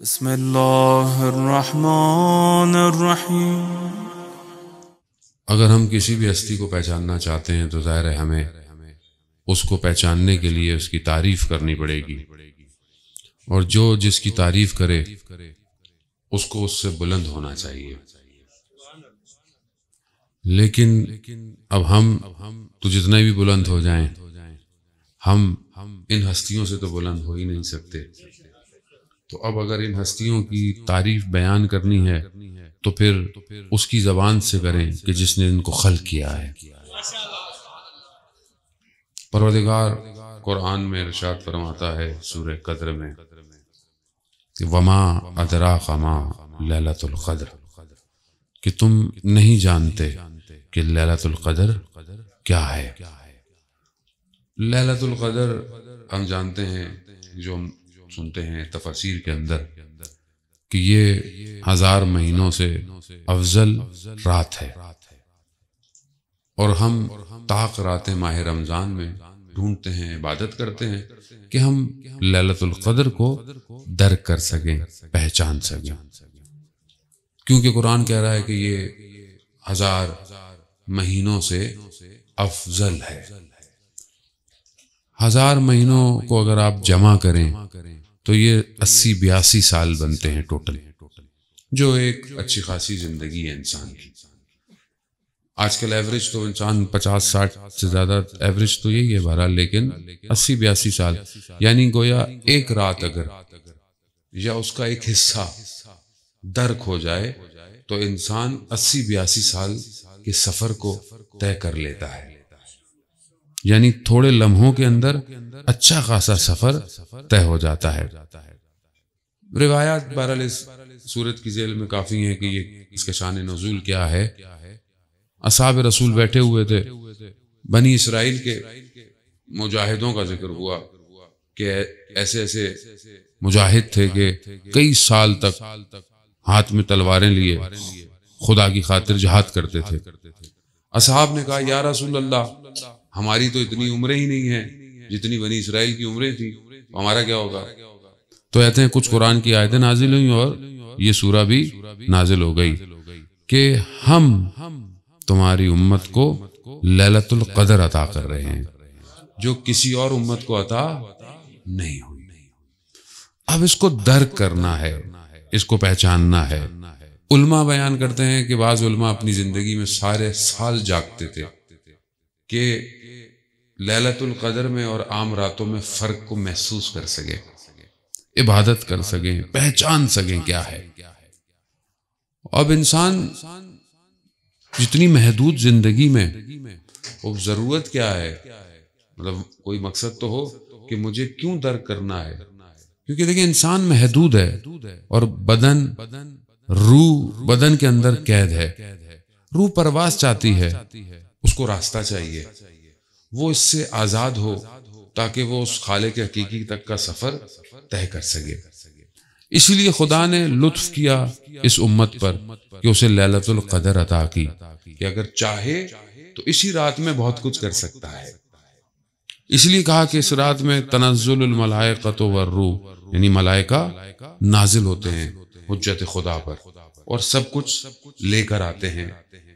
بسم اللہ الرحمن الرحیم۔ اگر ہم کسی بھی ہستی کو پہچاننا چاہتے ہیں تو ظاہر ہے ہمیں اس کو پہچاننے کے لیے اس کی تعریف کرنی پڑے گی، اور جو جس کی تعریف کرے اس کو اس سے بلند ہونا چاہیے۔ لیکن اب ہم تو جتنے بھی بلند ہو جائیں، ہم ان ہستیوں سے تو بلند ہو ہی نہیں سکتے۔ تو اب اگر ان ہستیوں کی تعریف بیان کرنی ہے تو پھر اس کی زبان سے کریں کہ جس نے ان کو خلق کیا ہے۔ پروردگار قرآن میں ارشاد فرماتا ہے سورہ قدر میں کہ وما ادراک ما لیلۃ القدر، کہ تم نہیں جانتے کہ لیلۃ القدر کیا ہے۔ لیلۃ القدر ہم جانتے ہیں، جو ہم سنتے ہیں تفاسیر کے اندر، کہ یہ 1000 مہینوں سے افضل رات ہے، اور ہم طاق رات ماہ رمضان میں ڈھونڈتے ہیں، عبادت کرتے ہیں کہ ہم لیلۃ القدر کو درک کر سکیں، پہچان سکیں، کیونکہ قرآن کہہ رہا ہے کہ یہ 1000 مہینوں سے افضل ہے۔ 1000 مہینوں کو اگر آپ جمع کریں تو یہ 80-82 سال بنتے ہیں ٹوٹل، جو ایک اچھی خاصی زندگی ہے انسان کی۔ آج کل ایوریج تو انسان 50-60 سے زیادہ ایوریج تو یہی ہے بہرحال، لیکن 80-82 سال، یعنی گویا ایک رات اگر یا اس کا ایک حصہ درک ہو جائے تو انسان 80-82 سال کے سفر کو طے کر لیتا ہے، یعنی تھوڑے لمحوں کے اندر اچھا خاصا سفر طے ہو جاتا ہے۔ روایات بہرحال اس صورت کی ذیل میں کافی ہیں کہ یہ اس کے شان نزول کیا ہے۔ اصحاب رسول بیٹھے ہوئے تھے، بنی اسرائیل کے مجاہدوں کا ذکر ہوا کہ ایسے ایسے مجاہد تھے کہ کئی سال تک ہاتھ میں تلواریں لیے خدا کی خاطر جہاد کرتے تھے۔ اصحاب نے کہا یا رسول اللہ، ہماری تو اتنی عمریں ہی نہیں ہیں جتنی بنی اسرائیل کی عمریں تھیں، ہمارا کیا ہوگا؟ تو کہتے ہیں کچھ قرآن کی آیتیں نازل ہوئیں اور یہ سورہ بھی نازل ہو گئی کہ ہم تمہاری امت کو لیلۃ القدر عطا کر رہے ہیں، جو کسی اور امت کو عطا نہیں ہوئی۔ اب اس کو درک کرنا ہے، اس کو پہچاننا ہے۔ علماء بیان کرتے ہیں کہ بعض علماء اپنی زندگی میں سارے سال جاگتے تھے کہ لیلۃ القدر میں اور عام راتوں میں فرق کو محسوس کر سکیں، عبادت کر سکیں، پہچان سکیں کیا ہے۔ اب انسان جتنی محدود زندگی میں وہ ضرورت کیا ہے، مطلب کوئی مقصد تو ہو کہ مجھے کیوں درک کرنا ہے، کیونکہ دیکھیں انسان محدود ہے، اور بدن، روح بدن کے اندر قید ہے۔ روح پرواز چاہتی ہے، اس کو راستہ چاہیے، وہ اس سے آزاد ہو تاکہ وہ اس خالق حقیقی تک کا سفر طے کر سکے۔ اسی لیے خدا نے لطف کیا اس امت پر کہ اسے لیلۃ القدر عطا کی، کہ اگر چاہے تو اسی رات میں بہت کچھ کر سکتا ہے۔ اس لیے کہا کہ اس رات میں تنزل الملائکۃ والروح، یعنی ملائکہ نازل ہوتے ہیں حجت خدا پر اور سب کچھ لے کر آتے ہیں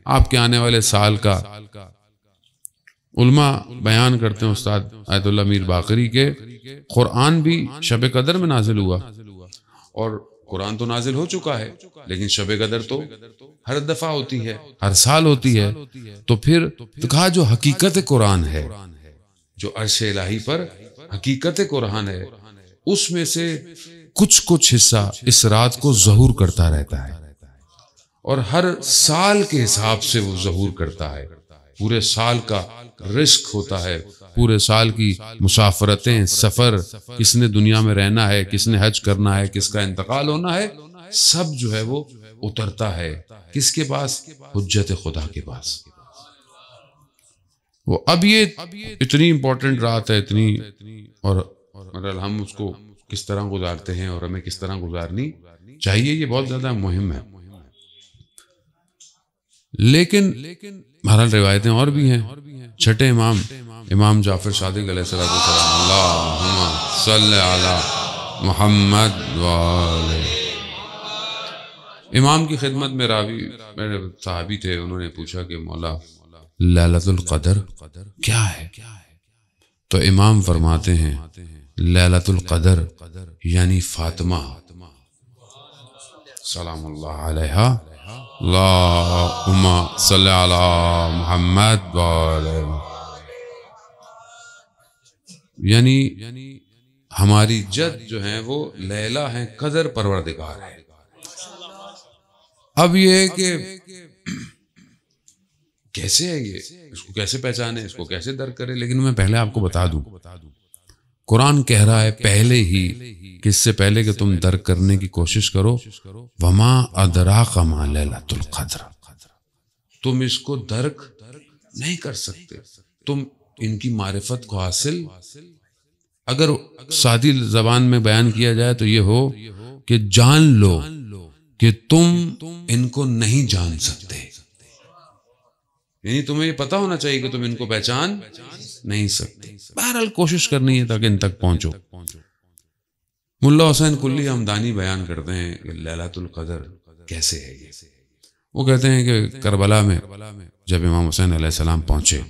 آپ کے آنے والے سال کا۔ علماء بیان کرتے ہیں، استاد آیت اللہ میر باقری کے، قرآن بھی شب قدر میں نازل ہوا، اور قرآن تو نازل ہو چکا ہے، لیکن شب قدر تو ہر دفعہ ہوتی ہے، ہر سال ہوتی ہے۔ تو پھر کہا جو حقیقت قرآن ہے، جو عرش الہی پر حقیقت قرآن ہے، اس میں سے کچھ حصہ اس رات کو ظہور کرتا رہتا ہے، اور ہر سال کے حساب سے وہ ظہور کرتا ہے۔ پورے سال کا رزق ہوتا ہے، پورے سال کی مسافرتیں، سفر، کس نے دنیا میں رہنا ہے، کس نے حج کرنا ہے، کس کا انتقال ہونا ہے، سب جو ہے وہ اترتا ہے کس کے پاس؟ حجت خدا کے پاس۔ وہ اب یہ اتنی امپورٹنٹ رات ہے، اتنی، اور مطلب ہم اس کو کس طرح گزارتے ہیں اور ہمیں کس طرح گزارنی چاہیے، یہ بہت زیادہ مہم ہے۔ لیکن بہرحال روایتیں اور بھی ہیں۔ چھٹے امام جعفر صادق علیہ السلام، اللہم صلی علی محمد وآل۔ امام کی خدمت میں راوی میرے صحابی تھے، انہوں نے پوچھا کہ مولا لیلۃ القدر کیا ہے؟ تو امام فرماتے ہیں لیلۃ القدر یعنی فاطمہ سلام اللہ علیہا، اللہم صلی علی محمد وآلہ، یعنی ہماری جد جو ہیں وہ لیلہ ہیں، قدر پروردگار ہے۔ اب یہ ہے کہ کیسے ہے یہ، اس کو کیسے پہچانے، اس کو کیسے درک کرے، لیکن میں پہلے آپ کو بتا دوں، قرآن کہہ رہا ہے پہلے ہی کہ اس سے پہلے کہ تم درک کرنے کی کوشش کرو، وما ادراک ما لیلۃ القدر، تم اس کو درک نہیں کر سکتے، تم ان کی معرفت کو حاصل، اگر سادی زبان میں بیان کیا جائے تو یہ ہو کہ جان لو کہ تم ان کو نہیں جان سکتے، یعنی تمہیں یہ پتا ہونا چاہیے کہ تم ان کو پہچان نہیں سکتے، بہرحال کوشش کرنی ہے تاکہ ان تک پہنچو۔ ملا حسین کلی ہمدانی بیان کرتے ہیں کہ لیلۃ القدر کیسے ہے یہ، وہ کہتے ہیں کہ کربلا میں جب امام حسین علیہ السلام پہنچے،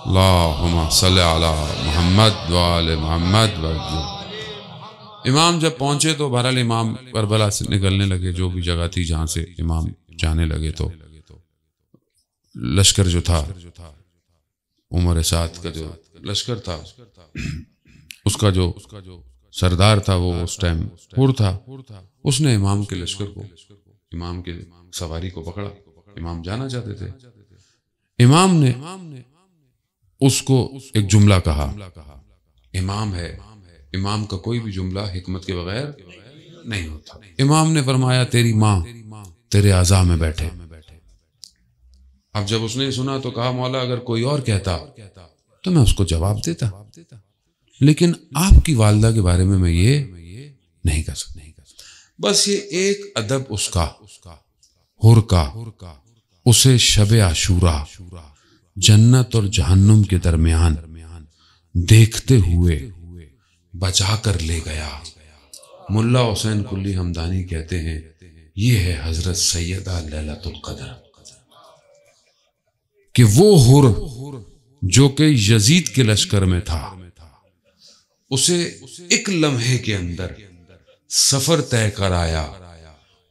اللہم صلی علی محمد وآل محمد وآلہ، امام جب پہنچے تو بہرحال امام کربلا سے نکلنے لگے، جو بھی جگہ تھی جہاں سے امام جانے لگے، تو لشکر جو تھا عمر سعد کا جو لشکر تھا، اس کا جو سردار تھا وہ اس ٹائم حر تھا، اس نے امام کے لشکر کو، امام کے سواری کو پکڑا، امام جانا چاہتے تھے، امام نے اس کو ایک جملہ کہا، امام ہے، امام کا کوئی بھی جملہ حکمت کے بغیر نہیں ہوتا، امام نے فرمایا تیری ماں تیرے اعضاء میں بیٹھے۔ اب جب اس نے سنا تو کہا مولا اگر کوئی اور کہتا تو میں اس کو جواب دیتا، لیکن آپ کی والدہ کے بارے میں یہ نہیں کر سکتا، بس یہ ایک ادب اس کا حر کا، اسے شب عاشورہ جنت اور جہنم کے درمیان دیکھتے ہوئے بچا کر لے گیا۔ ملا حسین کلی ہمدانی کہتے ہیں یہ ہے حضرت سیدہ لیلۃ القدر، کہ وہ حر جو کہ یزید کے لشکر میں تھا، اسے ایک لمحے کے اندر سفر طے کر آیا،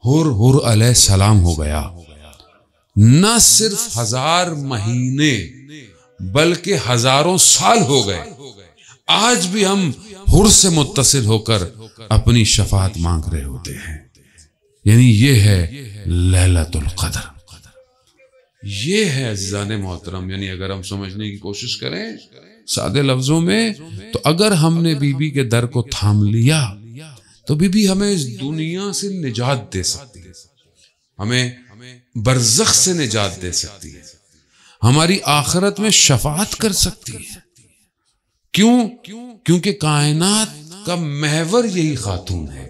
حر علیہ السلام ہو گیا، نہ صرف 1000 مہینے بلکہ ہزاروں سال ہو گئے، آج بھی ہم حر سے متصل ہو کر اپنی شفاعت مانگ رہے ہوتے ہیں، یعنی یہ ہے لیلۃ القدر، یہ ہے عزیزان محترم۔ یعنی اگر ہم سمجھنے کی کوشش کریں سادے لفظوں میں تو اگر ہم نے بی بی کے در کو تھام لیا تو بی بی ہمیں اس دنیا سے نجات دے سکتی ہے، ہمیں برزخ سے نجات دے سکتی ہے، ہماری آخرت میں شفاعت کر سکتی ہے۔ کیوں؟ کیونکہ کائنات کا محور یہی خاتون ہے،